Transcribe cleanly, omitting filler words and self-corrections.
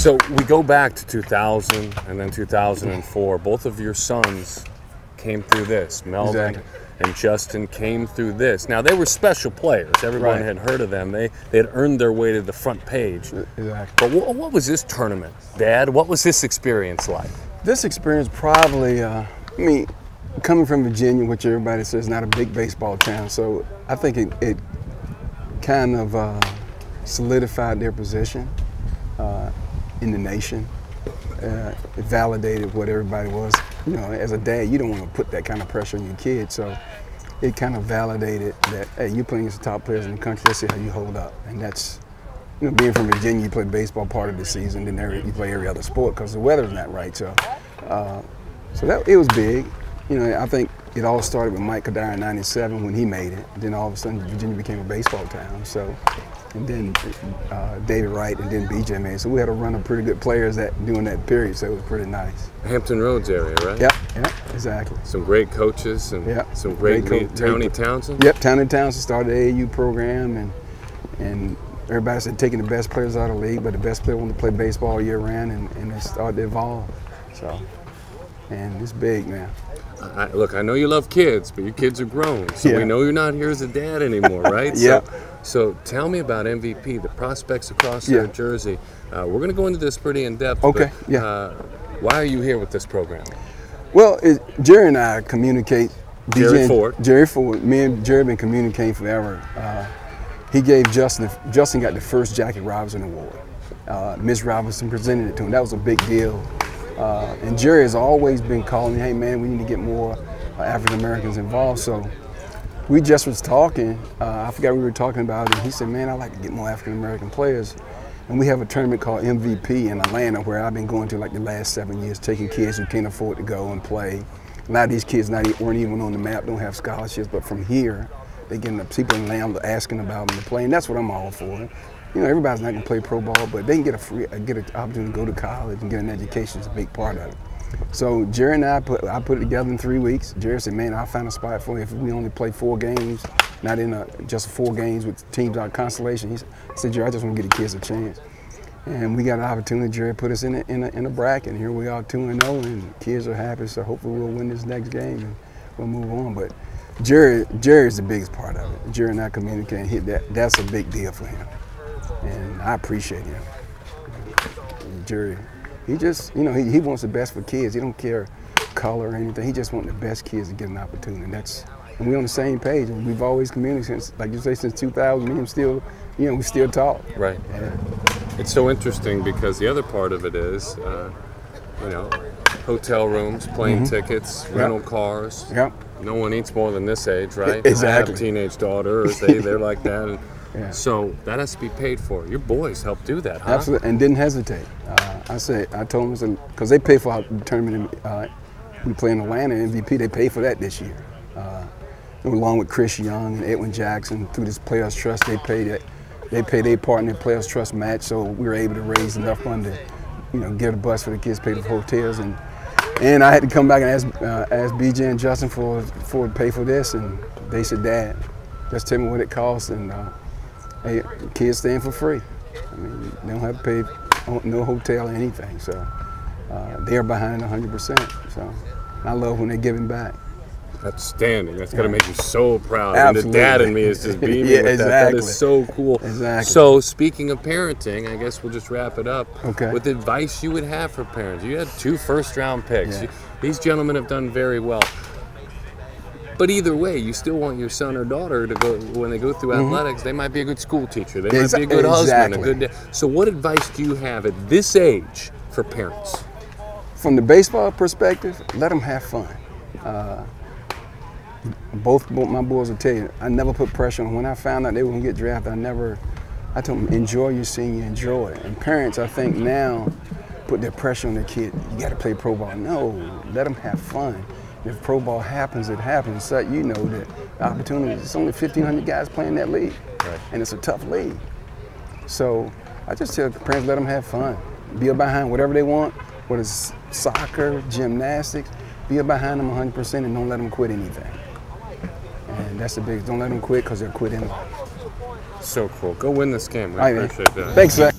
So we go back to 2000 and then 2004. Both of your sons came through this. Melvin and Justin came through this. Now, they were special players. Everyone had heard of them. They had earned their way to the front page. Exactly. But what was this tournament, Dad? What was this experience like? This experience probably, I mean, coming from Virginia, which everybody says is not a big baseball town, so I think it kind of solidified their position in the nation. It validated what everybody was. You know, as a dad, you don't want to put that kind of pressure on your kids, so it kind of validated that, hey, you're playing against the top players in the country, let's see how you hold up. And that's, you know, being from Virginia, you play baseball part of the season, then you play every other sport because the weather's not right. So, it was big. You know, I think it all started with Mike Kadire in '97 when he made it. Then all of a sudden, Virginia became a baseball town. So, and then David Wright and then BJ made it. So we had a run of pretty good players during that period. So it was pretty nice. Hampton Roads area, right? Yep, exactly. Some great coaches and some great Townie Townsend. Yep, Townie Townsend started the AAU program, and everybody said taking the best players out of the league, but the best player wanted to play baseball all year round, and they started to evolve. So, and it's big now. Look, I know you love kids, but your kids are grown, so we know you're not here as a dad anymore, right? Yeah. So tell me about MVP, the prospects across New Jersey. We're going to go into this pretty in depth. Okay. But, why are you here with this program? Well, Jerry and I communicate. Jerry Ford. Jerry Ford. Me and Jerry have been communicating forever. He gave Justin got the first Jackie Robinson Award. Miss Robinson presented it to him. That was a big deal. And Jerry has always been calling me, hey man, we need to get more African Americans involved. So we just was talking, I forgot we were talking about it, and he said, man, I'd like to get more African American players. And we have a tournament called MVP in Atlanta where I've been going to like the last 7 years, taking kids who can't afford to go and play. A lot of these kids weren't even on the map, don't have scholarships, but from here, they getting the people in Atlanta asking about them to play, and that's what I'm all for. You know, everybody's not gonna play pro ball, but they can get an opportunity to go to college and get an education. Is a big part of it. So Jerry and I put it together in 3 weeks. Jerry said, man, I found a spot for you if we only play 4 games, not in just 4 games with teams out Constellation. He said, Jerry, I just want to give the kids a chance. And we got an opportunity. Jerry put us in a bracket, and here we are 2-0, and kids are happy. So hopefully we'll win this next game and we'll move on. But Jerry's the biggest part of it. Jerry and I communicate and hit that. That's a big deal for him. And I appreciate him. Jerry, he just, you know, he wants the best for kids. He don't care color or anything. He just wants the best kids to get an opportunity. And we're on the same page. And we've always communicated since, like you say, since 2000. Me and him still, you know, we still talk. Right. Yeah. It's so interesting because the other part of it is, you know, hotel rooms, plane tickets, rental cars. Yep. No one eats more than this age, right? Exactly. I have a teenage daughter, or they're like that. And so that has to be paid for. Your boys helped do that, huh? Absolutely, and didn't hesitate. I told them, because they pay for our tournament, we play in Atlanta, MVP, they pay for that this year. Along with Chris Young and Edwin Jackson, through this Players Trust, they pay their part in their Players Trust match, so we were able to raise enough money to, you know, get a bus for the kids, pay the hotels, and I had to come back and ask BJ and Justin for pay for this, and they said, Dad, just tell me what it costs, and hey, kids staying for free. I mean, they don't have to pay no hotel or anything, so they're behind 100%. So I love when they're giving back. Outstanding. That's going to make you so proud. Absolutely. And the dad in me is just beaming with exactly. that. That is so cool. Exactly. So speaking of parenting, I guess we'll just wrap it up okay. with advice you would have for parents. You had 2 first-round picks. Yeah. These gentlemen have done very well. But either way, you still want your son or daughter to go, when they go through athletics, they might be a good school teacher. They might be a good husband, a good dad. So what advice do you have at this age for parents? From the baseball perspective, let them have fun. Both my boys will tell you, I never put pressure on. When I found out they were going to get drafted, I told them, enjoy your senior, enjoy it. And parents, I think now, put their pressure on their kid. You got to play pro ball. No, let them have fun. If pro ball happens, it happens. So you know that the opportunity, it's only 1,500 guys playing that league. Right. And it's a tough league. So I just tell parents, let them have fun. Be behind whatever they want, whether it's soccer, gymnastics, be behind them 100% and don't let them quit anything. And that's the biggest, don't let them quit because they'll quit in life. So cool. Go win this game. We All right, appreciate that. Thanks, sir.